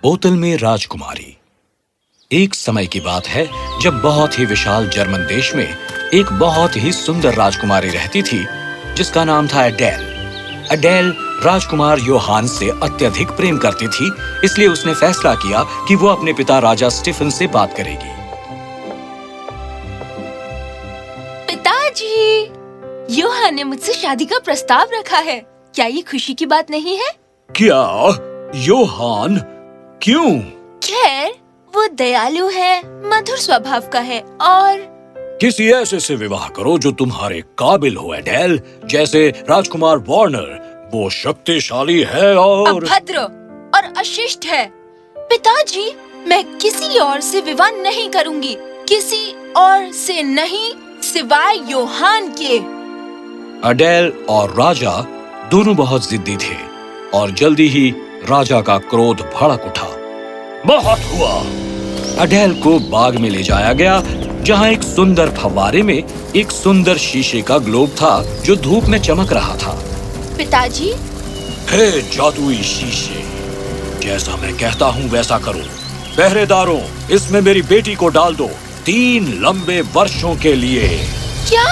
बोतल में राजकुमारी। एक समय की बात है जब बहुत ही विशाल जर्मन देश में एक बहुत ही सुंदर राजकुमारी रहती थी जिसका नाम था एडेल। एडेल राजकुमार योहान से अत्यधिक प्रेम करती थी, इसलिए उसने फैसला किया कि वो अपने पिता राजा स्टीफन से बात करेगी। पिताजी, योहान ने मुझसे शादी का प्रस्ताव रखा है। क्या ये खुशी की बात नहीं है? क्या? योहान? क्यों? खैर, वो दयालु है, मधुर स्वभाव का है और किसी ऐसे से विवाह करो जो तुम्हारे काबिल हो एडेल, जैसे राजकुमार वार्नर। वो शक्तिशाली है और अभद्र और अशिष्ट है। पिताजी, मैं किसी और से विवाह नहीं करूंगी, किसी और से नहीं सिवाय योहान के। एडेल और राजा दोनों बहुत जिद्दी थे और जल्दी ही राजा का क्रोध भड़क उठा। बहुत हुआ। एडेल को बाग में ले जाया गया जहाँ एक सुंदर फव्वारे में एक सुंदर शीशे का ग्लोब था जो धूप में चमक रहा था। पिताजी, हे जादुई शीशे, जैसा मैं कहता हूँ वैसा करो। पहरेदारों, इसमें मेरी बेटी को डाल दो 3 लंबे वर्षों के लिए। क्या?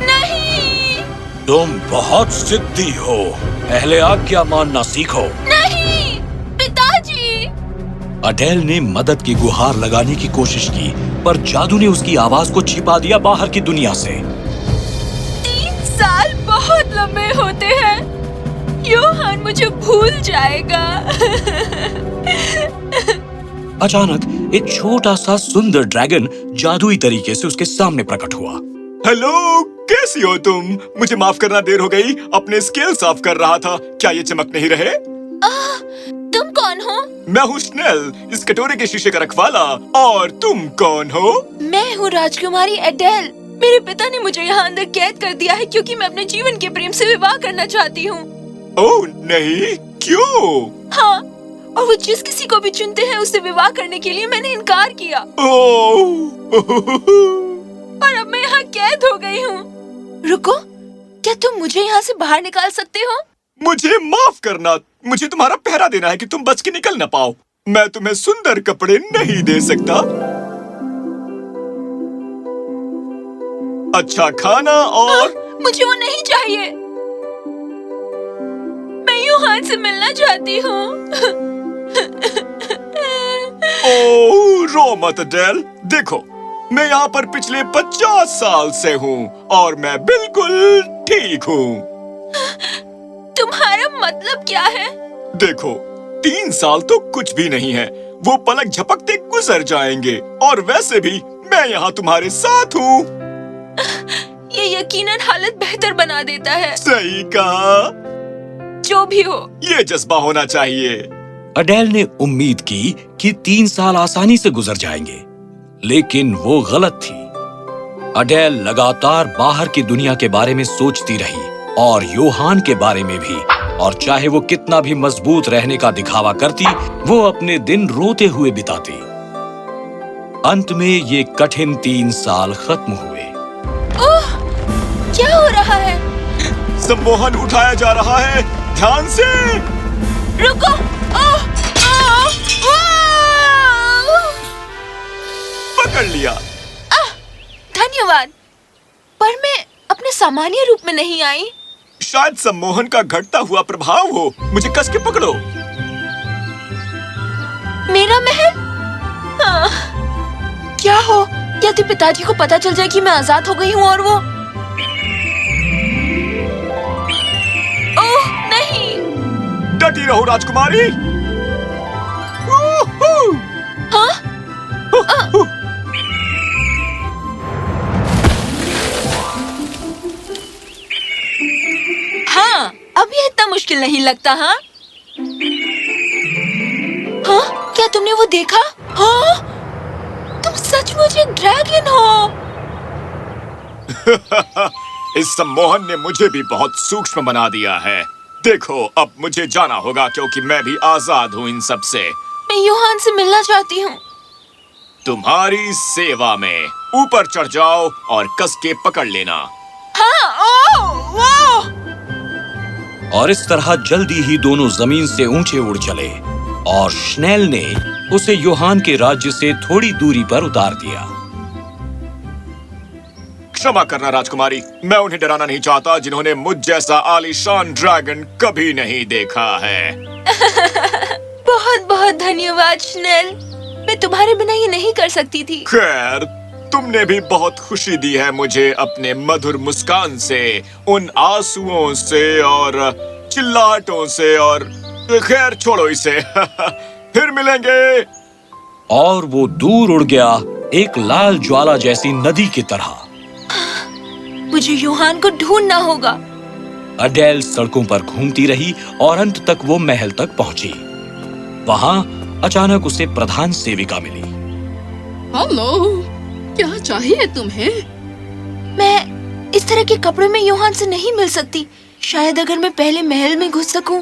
नहीं। तुम बहुत जिद्दी हो, पहले आज्ञा मानना सीखो। नहीं पिताजी। एडेल ने मदद की गुहार लगाने की कोशिश की, पर जादू ने उसकी आवाज को छिपा दिया बाहर की दुनिया से। 3 साल बहुत लंबे होते हैं। योहान मुझे भूल जाएगा। अचानक एक छोटा सा सुंदर ड्रैगन जादुई तरीके से उसके सामने प्रकट हुआ। हेलो, कैसी हो तुम? मुझे माफ करना, देर हो गई। अपने स्केल साफ कर रहा था। क्या ये चमक नहीं रहे? तुम कौन हो? मैं हूँ स्नेल, इस कटोरे के शीशे का रखवाला। और तुम कौन हो? मैं हूँ राजकुमारी एडेल। मेरे पिता ने मुझे यहाँ अंदर कैद कर दिया है क्योंकि मैं अपने जीवन के प्रेम से विवाह करना चाहती हूँ। ओह नहीं, क्यों? हाँ, और वो जिस किसी को भी चुनते हैं उससे विवाह करने के लिए मैंने इनकार किया। और अब मैं यहाँ कैद हो गई हूँ। रुको, क्या तुम मुझे यहाँ से बाहर निकाल सकते हो? मुझे माफ करना, मुझे तुम्हारा पहरा देना है कि तुम बच के निकल न पाओ। मैं तुम्हें सुंदर कपड़े नहीं दे सकता। अच्छा खाना और मुझे वो नहीं चाहिए। मैं योहान से मिलना चाहती हूँ। ओह, रो मत एडेल। देखो, मैं यहाँ पर पिछले 50 साल से हूँ और मैं बिल्कुल ठीक हूँ। तुम्हारा मतलब क्या है? देखो, 3 साल तो कुछ भी नहीं है। वो पलक झपकते गुजर जाएंगे। और वैसे भी मैं यहाँ तुम्हारे साथ हूँ। ये यकीनन हालत बेहतर बना देता है। सही कहा। जो भी हो, ये जज्बा होना चाहिए। एडेल ने उम्मीद की कि 3 साल आसानी से गुजर जाएंगे, लेकिन वो गलत थी। एडेल लगातार बाहर की दुनिया के बारे में सोचती रही और योहान के बारे में भी, और चाहे वो कितना भी मजबूत रहने का दिखावा करती, वो अपने दिन रोते हुए बिताती। अंत में ये कठिन 3 साल खत्म हुए। ओह, क्या हो रहा है? सम्मोहन उठाया जा रहा है, ध्यान से। रुको। ओह, ओह, ओह! पकड़ लिया। धन्यवाद, पर मैं अपने सामान्य रूप में नहीं आई। शायद सम्मोहन का घटता हुआ प्रभाव हो। मुझे कस के पकड़ो। मेरा महल? क्या हो? यदि पिताजी को पता चल जाए कि मैं आजाद हो गई हूँ और वो... ओह नहीं। डटी रहो राजकुमारी। हाँ? हाँ, अब ये इतना मुश्किल नहीं लगता। हाँ? हाँ? क्या तुमने वो देखा? हाँ? तुम सचमुच एक ड्रैगन हो। इस सम्मोहन ने मुझे भी बहुत सूक्ष्म बना दिया है। देखो, अब मुझे जाना होगा क्योंकि मैं भी आजाद हूँ इन सब से। मैं योहान से मिलना चाहती हूँ। तुम्हारी सेवा में। ऊपर चढ़ जाओ और कस के पकड़ लेना। हाँ, ओह, वाह! और इस तरह जल्दी ही दोनों जमीन से ऊंचे उड़ चले और स्नेल ने उसे योहान के राज्य से थोड़ी दूरी पर उतार दिया। क्षमा करना राजकुमारी, मैं उन्हें डराना नहीं चाहता जिन्होंने मुझ जैसा आलीशान ड्रैगन कभी नहीं देखा है। बहुत बहुत धन्यवाद स्नेल, मैं तुम्हारे बिना ये नहीं कर सकती थी। खैर, तुमने भी बहुत खुशी दी है मुझे अपने मधुर मुस्कान से, उन आंसुओं से और चिल्लाहटों से, और खैर छोड़ो इसे। फिर मिलेंगे। और वो दूर उड़ गया, एक लाल ज्वाला जैसी नदी की तरह। मुझे योहान को ढूंढना होगा। अडेल सड़कों पर घूमती रही और अंत तक वो महल तक पहुंची। वहां अचानक उसे प्रधान सेविका मिली। हेलो, क्या चाहिए तुम्हें? मैं इस तरह के कपड़ों में योहान से नहीं मिल सकती। शायद अगर मैं पहले महल में घुस सकूं।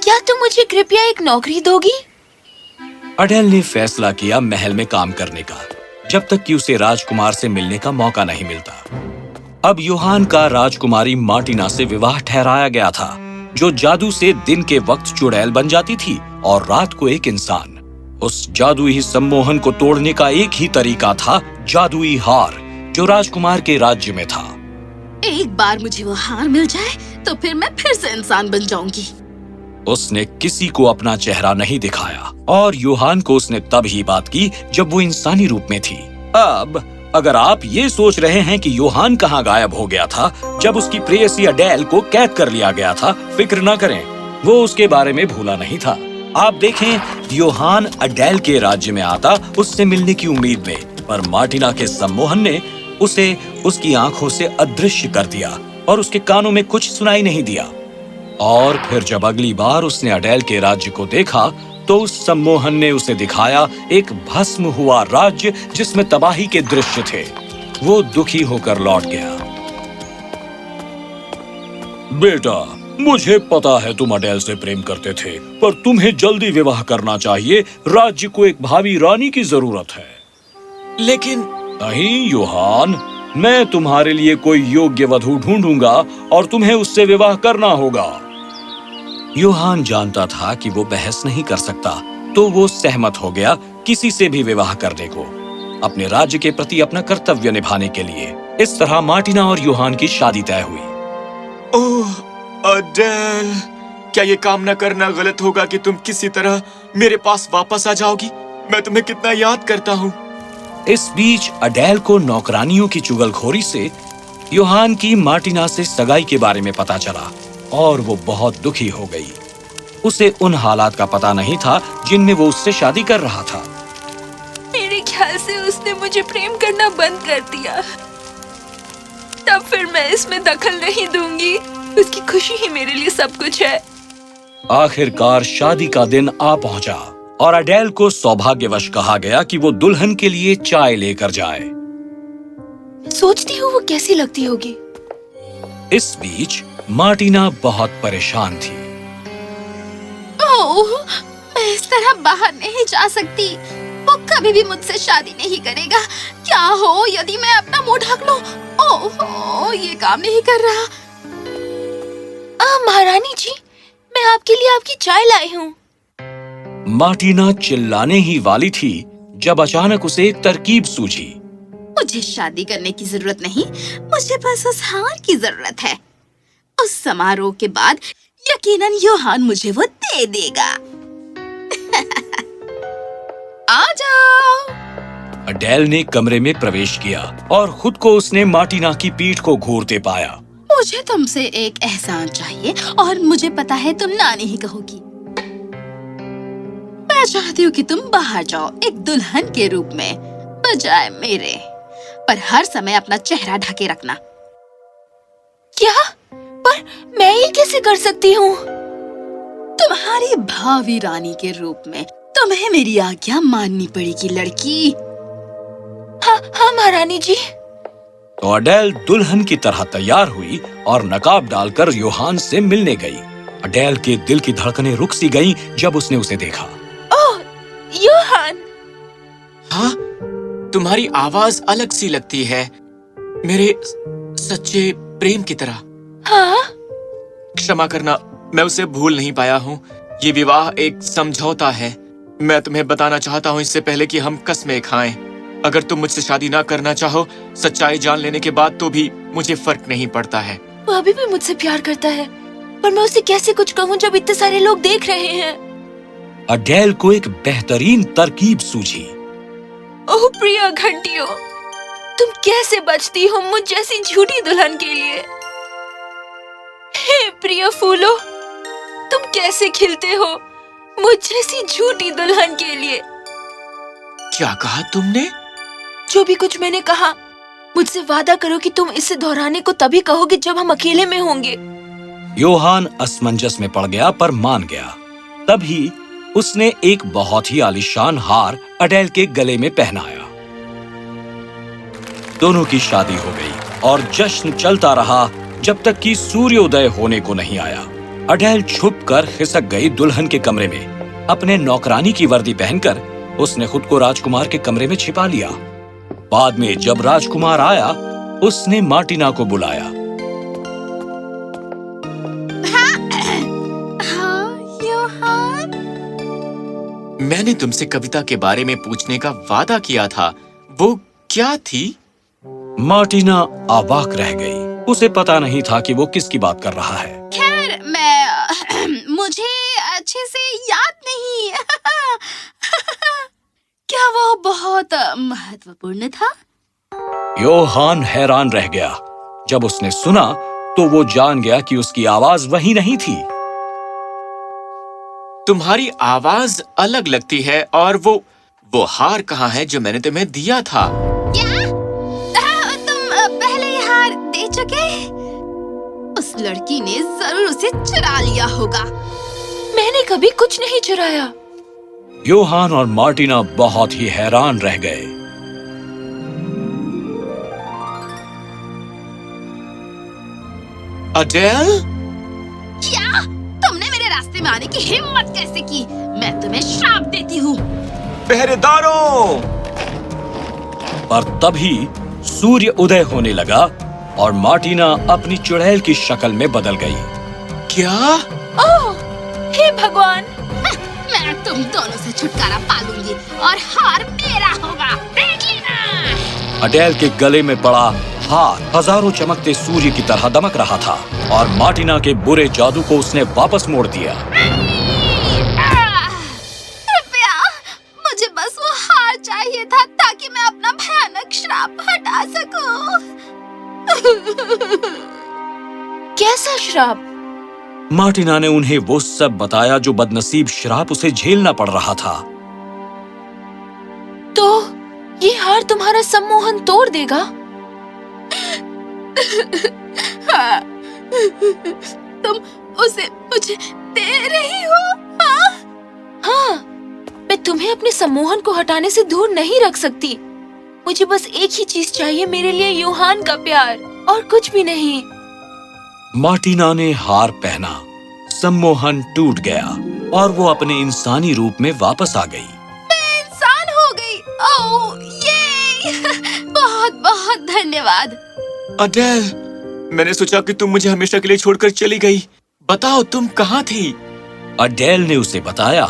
क्या तुम मुझे कृपया एक नौकरी दोगी? अडेल ने फैसला किया महल में काम करने का, जब तक कि उसे राजकुमार से मिलने का मौका नहीं मिलता। अब योहान का राजकुमारी मार्टिना से विवाह ठहराया गया था, जो जादू से दिन के वक्त चुड़ैल बन जाती थी और रात को एक इंसान। उस जादुई सम्मोहन को तोड़ने का एक ही तरीका था, जादुई हार, जो राजकुमार के राज्य में था। एक बार मुझे वो हार मिल जाए तो फिर मैं फिर से इंसान बन जाऊंगी। उसने किसी को अपना चेहरा नहीं दिखाया और योहान को उसने तब ही बात की जब वो इंसानी रूप में थी। अब अगर आप ये सोच रहे हैं कि योहान कहाँ गायब हो गया था जब उसकी प्रेयसी अडेल को कैद कर लिया गया था, फिक्र न करें, वो उसके बारे में भूला नहीं था। आप देखें, योहान अडेल के राज्य में आता उससे मिलने की उम्मीद में, पर मार्टिना के सम्मोहन ने उसे उसकी आंखों से अदृश्य कर दिया और उसके कानों में कुछ सुनाई नहीं दिया। और फिर जब अगली बार उसने अडेल के राज्य को देखा तो उस सम्मोहन ने उसे दिखाया एक भस्म हुआ राज्य जिसमें तबाही के दृश्य थे। वो दुखी होकर लौट गया। बेटा, मुझे पता है तुम अडेल से प्रेम करते थे, पर तुम्हें जल्दी विवाह करना चाहिए। राज्य को एक भावी रानी की जरूरत है। लेकिन नहीं योहान, मैं तुम्हारे लिए कोई योग्य वधू ढूंढूंगा और तुम्हें उससे विवाह करना होगा। योहान जानता था कि वो बहस नहीं कर सकता, तो वो सहमत हो गया किसी से भी विवाह करने को, अपने राज्य के प्रति अपना कर्तव्य निभाने के लिए। इस तरह मार्टिना और योहान की शादी तय हुई। ओह अडेल, क्या ये काम न करना गलत होगा कि तुम किसी तरह मेरे पास वापस आ जाओगी? मैं तुम्हें कितना याद करता हूँ। इस बीच अडेल को नौकरानियों की चुगलखोरी से योहान की मार्टिना से सगाई के बारे में पता चला और वो बहुत दुखी हो गई। उसे उन हालात का पता नहीं था जिनमें वो उससे शादी कर रहा था। मेरे ख्याल से उसने मुझे प्रेम करना बंद कर दिया। तब फिर मैं इसमें दखल नहीं दूंगी। उसकी खुशी ही मेरे लिए सब कुछ है। आखिरकार शादी का दिन आ पहुंचा और अडेल को सौभाग्यवश कहा गया कि वो दुल्हन के लिए चाय लेकर जाए। सोचती हूँ वो कैसी लगती होगी। इस बीच मार्टिना बहुत परेशान थी। ओह, मैं इस तरह बाहर नहीं जा सकती। वो कभी भी मुझसे शादी नहीं करेगा। क्या हो यदि मैं अपना मुंह ढक लूं? ओह, ये काम नहीं कर रहा। महारानी जी, मैं आपके लिए आपकी चाय लाई हूँ। मार्टिना चिल्लाने ही वाली थी जब अचानक उसे एक तरकीब सूझी। मुझे शादी करने की जरूरत नहीं, मुझे बस उस हार की जरूरत है। उस समारोह के बाद यकीनन योहान मुझे वो दे देगा। आ जाओ। अडेल ने कमरे में प्रवेश किया और खुद को उसने मार्टिना की पीठ को घूरते पाया। मुझे तुमसे एक एहसान चाहिए और मुझे पता है तुम ना नहीं कहोगी। मैं चाहती हूँ कि तुम बाहर जाओ एक दुल्हन के रूप में, बजाय मेरे, पर हर समय अपना चेहरा ढके रखना। क्या? पर मैं ये कैसे कर सकती हूँ? तुम्हारी भावी रानी के रूप में तुम्हें मेरी आज्ञा माननी पड़ेगी लड़की। हाँ महारानी जी। तो अडेल दुल्हन की तरह तैयार हुई और नकाब डालकर योहान से मिलने गई। अडेल के दिल की धड़कनें रुक सी गईं जब उसने उसे देखा। ओह, योहान। हाँ, तुम्हारी आवाज अलग सी लगती है, मेरे सच्चे प्रेम की तरह। हाँ, क्षमा करना, मैं उसे भूल नहीं पाया हूँ। ये विवाह एक समझौता है। मैं तुम्हें बताना चाहता हूँ इससे पहले कि हम कस्में खाएं। अगर तुम मुझसे शादी ना करना चाहो, सच्चाई जान लेने के बाद तो भी मुझे फर्क नहीं पड़ता है। वो अभी भी मुझसे प्यार करता है, पर मैं उसे कैसे कुछ कहूँ जब इतने सारे लोग देख रहे हैं। अडेल को एक बेहतरीन तरकीब सूझी। ओह प्रिया घंटियों, तुम कैसे बचती हो मुझ जैसी झूठी दुल्हन के लिए। हे प्रिय फूलो, तुम कैसे खिलते हो मुझ जैसी झूठी दुल्हन के लिए। क्या कहा तुमने? जो भी कुछ मैंने कहा, मुझसे वादा करो कि तुम इसे दोहराने को तभी कहोगे जब हम अकेले में होंगे। योहान असमंजस में पड़ गया पर मान गया। तभी उसने एक बहुत ही आलीशान हार अडेल के गले में पहनाया। दोनों की शादी हो गई और जश्न चलता रहा जब तक कि सूर्योदय होने को नहीं आया। अडेल छुपकर खिसक गई दुल्हन के कमरे में। अपने नौकरानी की वर्दी पहनकर उसने खुद को राजकुमार के कमरे में छिपा लिया। बाद में जब राजकुमार आया, उसने मार्टिना को बुलाया। हाँ, योहान। मैंने तुमसे कविता के बारे में पूछने का वादा किया था, वो क्या थी? मार्टिना अवाक रह गई। उसे पता नहीं था कि वो किसकी बात कर रहा है। खैर, मुझे अच्छे से याद नहीं। क्या वो बहुत महत्वपूर्ण था? योहान हैरान रह गया। जब उसने सुना तो वो जान गया कि उसकी आवाज वही नहीं थी। तुम्हारी आवाज अलग लगती है। और वो हार कहाँ है जो मैंने तुम्हें दिया था? क्या? तुम पहले ही हार दे चुके? उस लड़की ने जरूर उसे चुरा लिया होगा। मैंने कभी कुछ नहीं चुराया। योहान और मार्टिना बहुत ही हैरान रह गए। अडेल? क्या? तुमने मेरे रास्ते में आने की हिम्मत कैसे की? मैं तुम्हें श्राप देती हूँ। पहरेदारों! पर तभी सूर्य उदय होने लगा और मार्टिना अपनी चुड़ैल की शक्ल में बदल गई। क्या? ओह, हे भगवान! मैं तुम दोनों से छुटकारा पालूंगी और हार मेरा होगा। देख लेना। अडेल के गले में पड़ा हार हजारों चमकते सूर्य की तरह दमक रहा था और मार्टिना के बुरे जादू को उसने वापस मोड़ दिया। कृपया, मुझे बस वो हार चाहिए था ताकि मैं अपना भयानक श्राप हटा सकूं। कैसा श्राप? मार्टिना ने उन्हें वो सब बताया जो बदनसीब श्राप उसे झेलना पड़ रहा था। तो ये हार तुम्हारा सम्मोहन तोड़ देगा? हाँ, तुम उसे मुझे दे रही हो? हाँ? हाँ, मैं तुम्हें अपने सम्मोहन को हटाने से दूर नहीं रख सकती। मुझे बस एक ही चीज चाहिए, मेरे लिए योहान का प्यार, और कुछ भी नहीं। मार्टिना ने हार पहना, सम्मोहन टूट गया और वो अपने इंसानी रूप में वापस आ गई। मैं इंसान हो गई। ओह, ये बहुत बहुत धन्यवाद। अडेल, मैंने सोचा कि तुम मुझे हमेशा के लिए छोड़कर चली गई। बताओ, तुम कहाँ थी? अडेल ने उसे बताया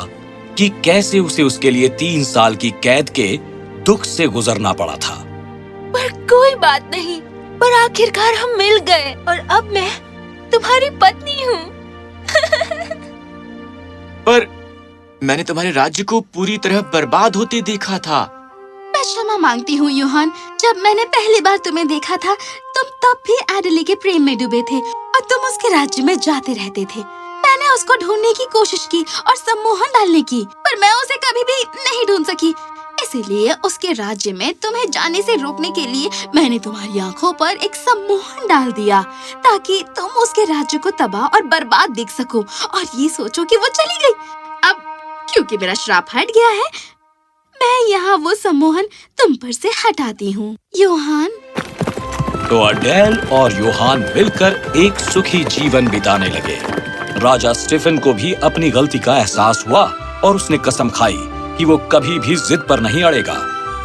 कि कैसे उसे उसके लिए 3 साल की कैद के दुख से गुजरना पड़ा था। पर कोई बात नहीं, पर आखिरकार हम मिल गए और अब मैं तुम्हारी पत्नी हूँ। पर मैंने तुम्हारे राज्य को पूरी तरह बर्बाद होते देखा था। मैं क्षमा मांगती हूँ योहान। जब मैंने पहली बार तुम्हें देखा था, तुम तब भी एडली के प्रेम में डूबे थे और तुम उसके राज्य में जाते रहते थे। मैंने उसको ढूंढने की कोशिश की और सम्मोहन डालने की, पर मैं उसे कभी भी नहीं ढूंढ सकी। इसीलिए उसके राज्य में तुम्हें जाने से रोकने के लिए मैंने तुम्हारी आंखों पर एक सम्मोहन डाल दिया, ताकि तुम उसके राज्य को तबाह और बर्बाद देख सको और ये सोचो कि वो चली गई। अब क्योंकि मेरा श्राप हट गया है, मैं यहाँ वो सम्मोहन तुम पर से हटाती हूँ। योहान। तो अडेल और योहान मिलकर एक सुखी जीवन बिताने लगे। राजा स्टीफन को भी अपनी गलती का एहसास हुआ और उसने कसम खाई कि वो कभी भी जिद पर नहीं अड़ेगा।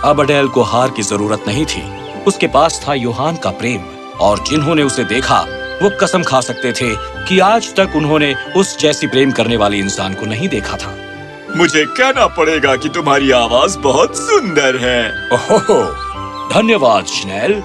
अब अडेल को हार की जरूरत नहीं थी, उसके पास था योहान का प्रेम, और जिन्होंने उसे देखा वो कसम खा सकते थे कि आज तक उन्होंने उस जैसी प्रेम करने वाले इंसान को नहीं देखा था। मुझे कहना पड़ेगा कि तुम्हारी आवाज बहुत सुंदर है। ओहो, धन्यवाद स्नेल।